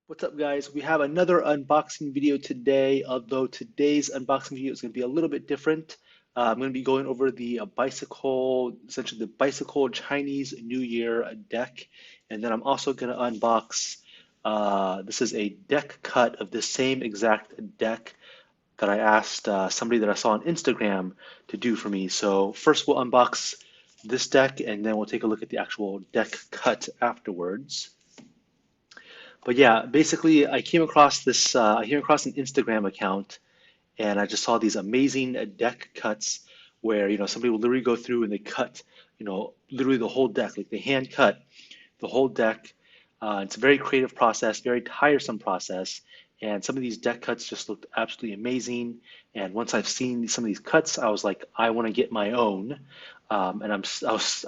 What's up, guys? We have another unboxing video today, although today's unboxing video is going to be a little bit different. I'm going to be going over the bicycle, essentially the bicycle Chinese New Year deck, and then I'm also going to unbox, this is a deck cut of the same exact deck that I asked somebody that I saw on Instagram to do for me. So first we'll unbox this deck, and then we'll take a look at the actual deck cut afterwards. But yeah, basically, I came across an Instagram account, and I just saw these amazing deck cuts where somebody will literally go through and they cut literally the whole deck, like they hand cut the whole deck. It's a very creative process, very tiresome process, and some of these deck cuts just looked absolutely amazing. And once I've seen some of these cuts, I was like, I want to get my own. And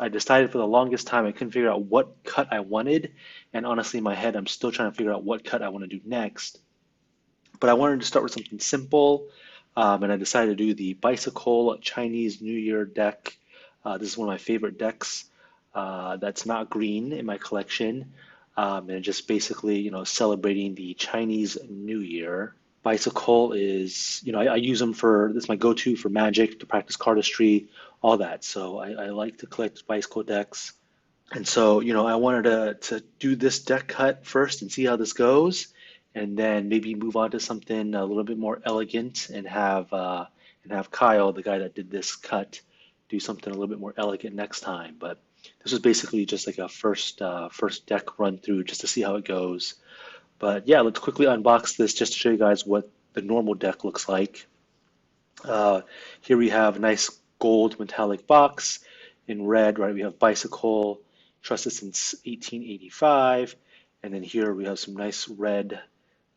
I decided for the longest time I couldn't figure out what cut I wanted, and honestly, in my head, I'm still trying to figure out what cut I want to do next. But I wanted to start with something simple, and I decided to do the Bicycle Chinese New Year deck. This is one of my favorite decks that's not green in my collection, and just basically, celebrating the Chinese New Year. Bicycle is, I use them for, this is my go-to for Magic, to practice cardistry, all that. So I like to collect bicycle decks. And so, I wanted to do this deck cut first and see how this goes, and then maybe move on to something a little bit more elegant and have Kyle, the guy that did this cut, do something a little bit more elegant next time. But this was basically just like a first deck run through just to see how it goes. But yeah, let's quickly unbox this just to show you guys what the normal deck looks like. Uh, Here we have a nice gold metallic box. In red, right, we have Bicycle, trusted since 1885. And then here we have some nice red,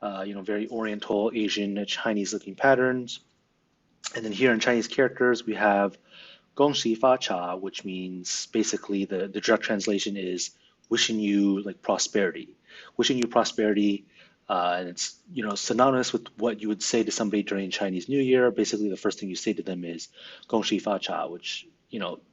very Oriental, Asian, Chinese looking patterns. And then here in Chinese characters, we have Gong Xi Fa Cha, which means basically the direct translation is wishing you like prosperity, wishing you prosperity. And it's synonymous with what you would say to somebody during Chinese New Year. Basically, the first thing you say to them is Gong Xi Fa Cha, which the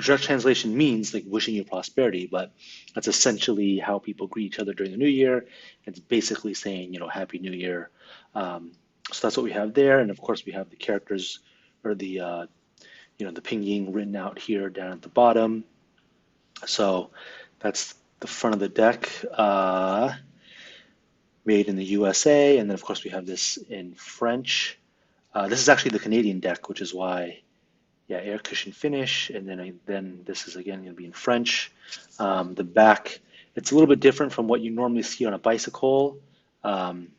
direct translation means like wishing you prosperity, but that's essentially how people greet each other during the New Year. It's basically saying Happy New Year. So that's what we have there, and of course we have the characters or the pinyin written out here down at the bottom. So that's the front of the deck, made in the USA, and then of course we have this in French. This is actually the Canadian deck, which is why, yeah, air cushion finish, and then this is again going to be in French. The back, it's a little bit different from what you normally see on a bicycle. Um,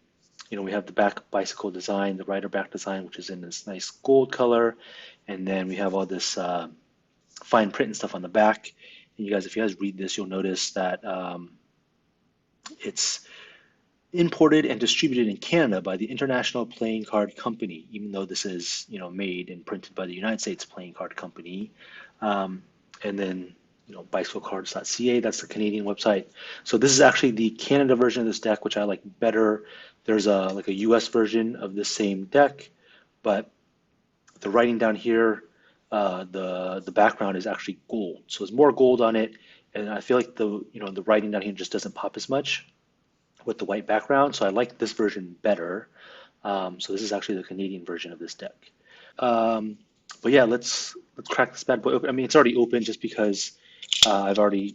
we have the back bicycle design, the rider back design, which is in this nice gold color, and then we have all this fine print and stuff on the back. And if you guys read this, you'll notice that it's imported and distributed in Canada by the International Playing Card Company, even though this is, made and printed by the United States Playing Card Company. And then, bicyclecards.ca, that's the Canadian website. So this is actually the Canada version of this deck, which I like better. There's a US version of this same deck, but the writing down here, the background is actually gold. So there's more gold on it, and I feel like the writing down here just doesn't pop as much with the white background, so I like this version better. So this is actually the Canadian version of this deck. Um, but yeah, let's crack this bad boy open. I mean, it's already open just because I've already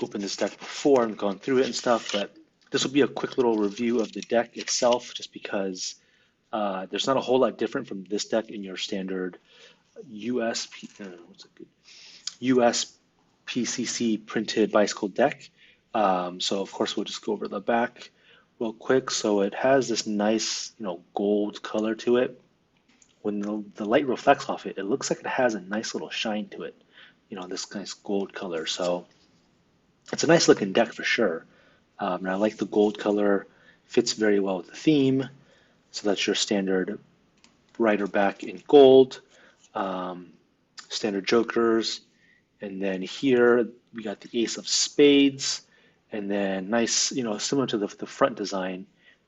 opened this deck before and gone through it and stuff. But this will be a quick little review of the deck itself, just because there's not a whole lot different from this deck in your standard what's it good? USPCC printed bicycle deck. So of course we'll just go over the back real quick. So it has this nice, gold color to it. When the light reflects off it, it looks like it has a nice little shine to it, this nice gold color. So it's a nice looking deck for sure. And I like the gold color, fits very well with the theme. So that's your standard rider back in gold, standard jokers, and then here we got the ace of spades, and then nice, similar to the front design,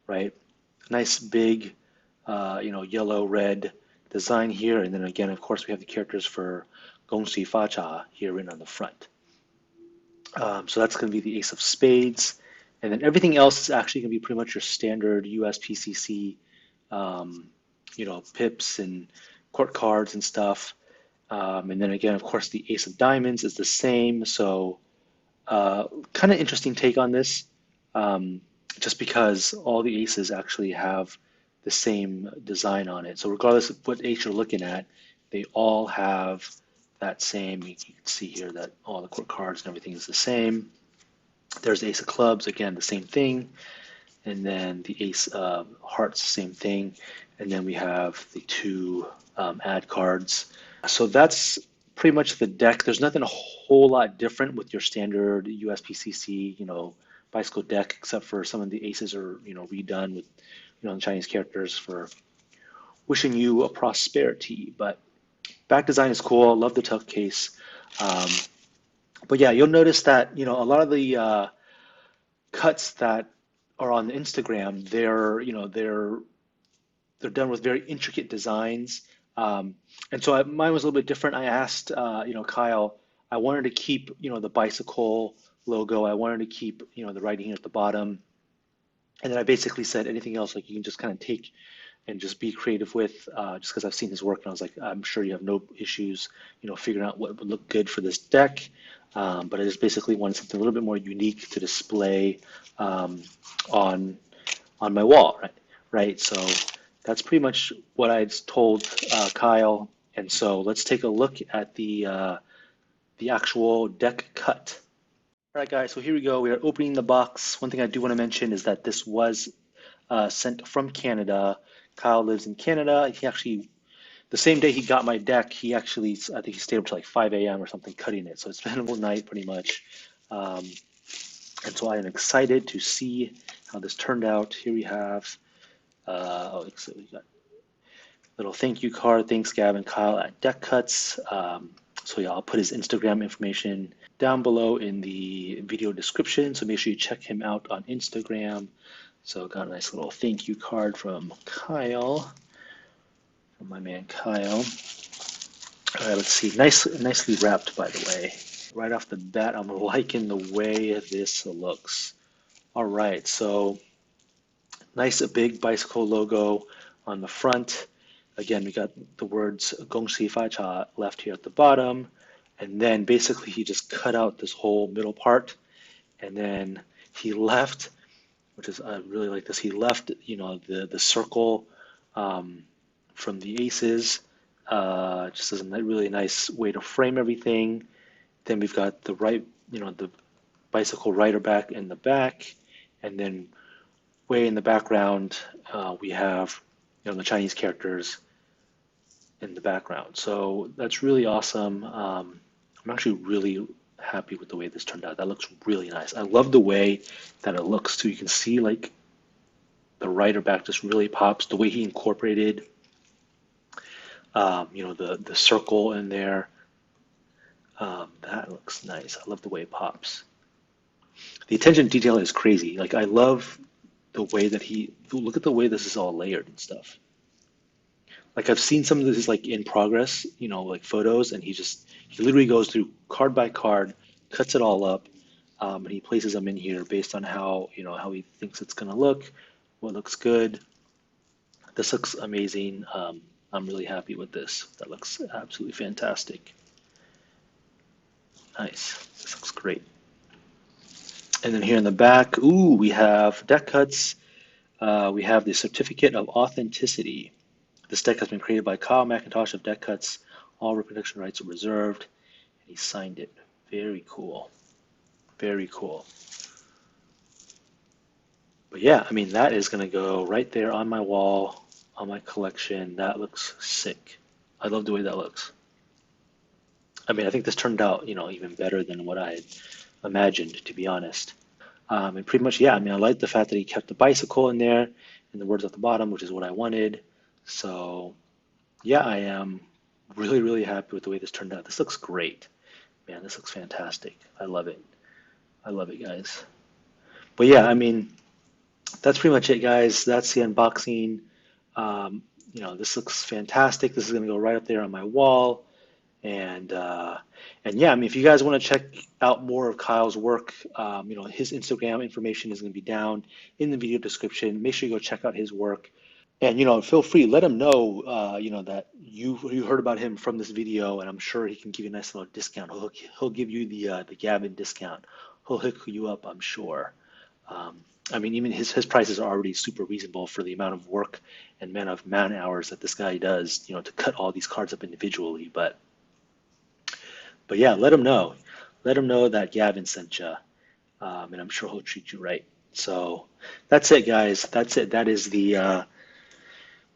right? Nice big, yellow, red design here, and then again, of course, we have the characters for Gong Xi Fa Cha here written on the front. So that's going to be the ace of spades, And then everything else is actually going to be pretty much your standard USPCC, pips and court cards and stuff. And then again, of course, the Ace of Diamonds is the same. So kind of interesting take on this, um, just because all the aces actually have the same design on it. So regardless of what ace you're looking at, they all have that same. You can see here that all the court cards and everything is the same. There's the Ace of Clubs, again, the same thing. And then the Ace of Hearts, same thing. And then we have the two ad cards. So that's pretty much the deck. There's nothing a whole lot different with your standard USPCC, bicycle deck, except for some of the aces are, redone with, the Chinese characters for wishing you a prosperity. But back design is cool. Love the tuck case. Um, but yeah, you'll notice that, a lot of the cuts that are on Instagram, they're done with very intricate designs. Um, and so mine was a little bit different. I asked, Kyle, I wanted to keep, the bicycle logo. I wanted to keep, the writing here at the bottom. And then I basically said anything else, like you can just kind of take and just be creative with, just because I've seen his work and I was like, I'm sure you have no issues, figuring out what would look good for this deck. But I just basically wanted something a little bit more unique to display um, on on my wall, right? Right. So that's pretty much what I told Kyle. And so let's take a look at the actual deck cut. All right, guys. So here we go. We are opening the box. One thing I do want to mention is that this was sent from Canada. Kyle lives in Canada. He actually, the same day he got my deck, he actually, I think he stayed up to like 5 a.m. or something cutting it. So it's been a whole night pretty much. Um, and so I am excited to see how this turned out. Here we have, so we got a little thank you card. Thanks, Gavin, Kyle at Deck.Cuts. So yeah, I'll put his Instagram information down below in the video description. So make sure you check him out on Instagram. So got a nice little thank you card from Kyle, from my man Kyle. All right, let's see. Nicely wrapped, by the way. Right off the bat, I'm liking the way this looks. All right, so nice, a big bicycle logo on the front. Again, we got the words "Gong Xi Fai Cha" left here at the bottom, and then basically he just cut out this whole middle part, and then he left, which is I really like this. He left, the circle um, from the aces, just as a really nice way to frame everything. Then we've got the right, the bicycle rider back in the back, and then way in the background we have, the Chinese characters in the background. So that's really awesome. I'm actually really happy with the way this turned out. That looks really nice. I love the way that it looks too. You can see like the rider back just really pops. The way he incorporated, the circle in there. That looks nice. I love the way it pops. The attention to detail is crazy. Like I love the way that look at the way this is all layered and stuff. Like I've seen some of this like in progress, like photos, and he literally goes through card by card, cuts it all up, and he places them in here based on how he thinks it's gonna look, what looks good. This looks amazing. I'm really happy with this. That looks absolutely fantastic. Nice. This looks great. And then here in the back, ooh, we have deck cuts. We have the certificate of authenticity. This deck has been created by Kyle McIntosh of Deck.Cuts. All reproduction rights are reserved. And he signed it. Very cool. Very cool. But yeah, I mean, that is going to go right there on my wall, on my collection. That looks sick. I love the way that looks. I mean, I think this turned out, even better than what I had imagined, to be honest. And pretty much, yeah, I mean, I like the fact that he kept the bicycle in there and the words at the bottom, which is what I wanted. So yeah, I am really, really happy with the way this turned out. This looks great. Man, this looks fantastic. I love it. I love it, guys. But yeah, I mean, that's pretty much it, guys. That's the unboxing. This looks fantastic. This is going to go right up there on my wall. And and yeah, I mean, if you guys want to check out more of Kyle's work, his Instagram information is going to be down in the video description. Make sure you go check out his work. And feel free, let him know, that you heard about him from this video, and I'm sure he can give you a nice little discount. He'll give you the Gavin discount. He'll hook you up, I'm sure. I mean, even his prices are already super reasonable for the amount of work and amount of man hours that this guy does, to cut all these cards up individually. But yeah, let him know. Let him know that Gavin sent you, and I'm sure he'll treat you right. So that's it, guys. That's it. That is the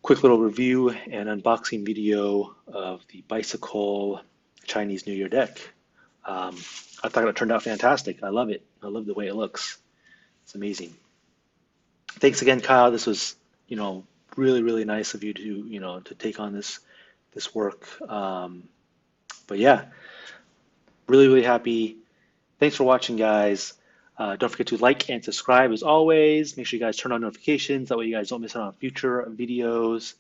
quick little review and unboxing video of the Bicycle Chinese New Year deck. Um, I thought it turned out fantastic. I love it. I love the way it looks. It's amazing. Thanks again, Kyle. This was, really, really nice of you to, to take on this work. But yeah, really, really happy. Thanks for watching, guys. Don't forget to like and subscribe as always. Make sure you guys turn on notifications. That way you guys don't miss out on future videos.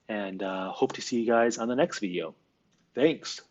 And hope to see you guys on the next video. Thanks.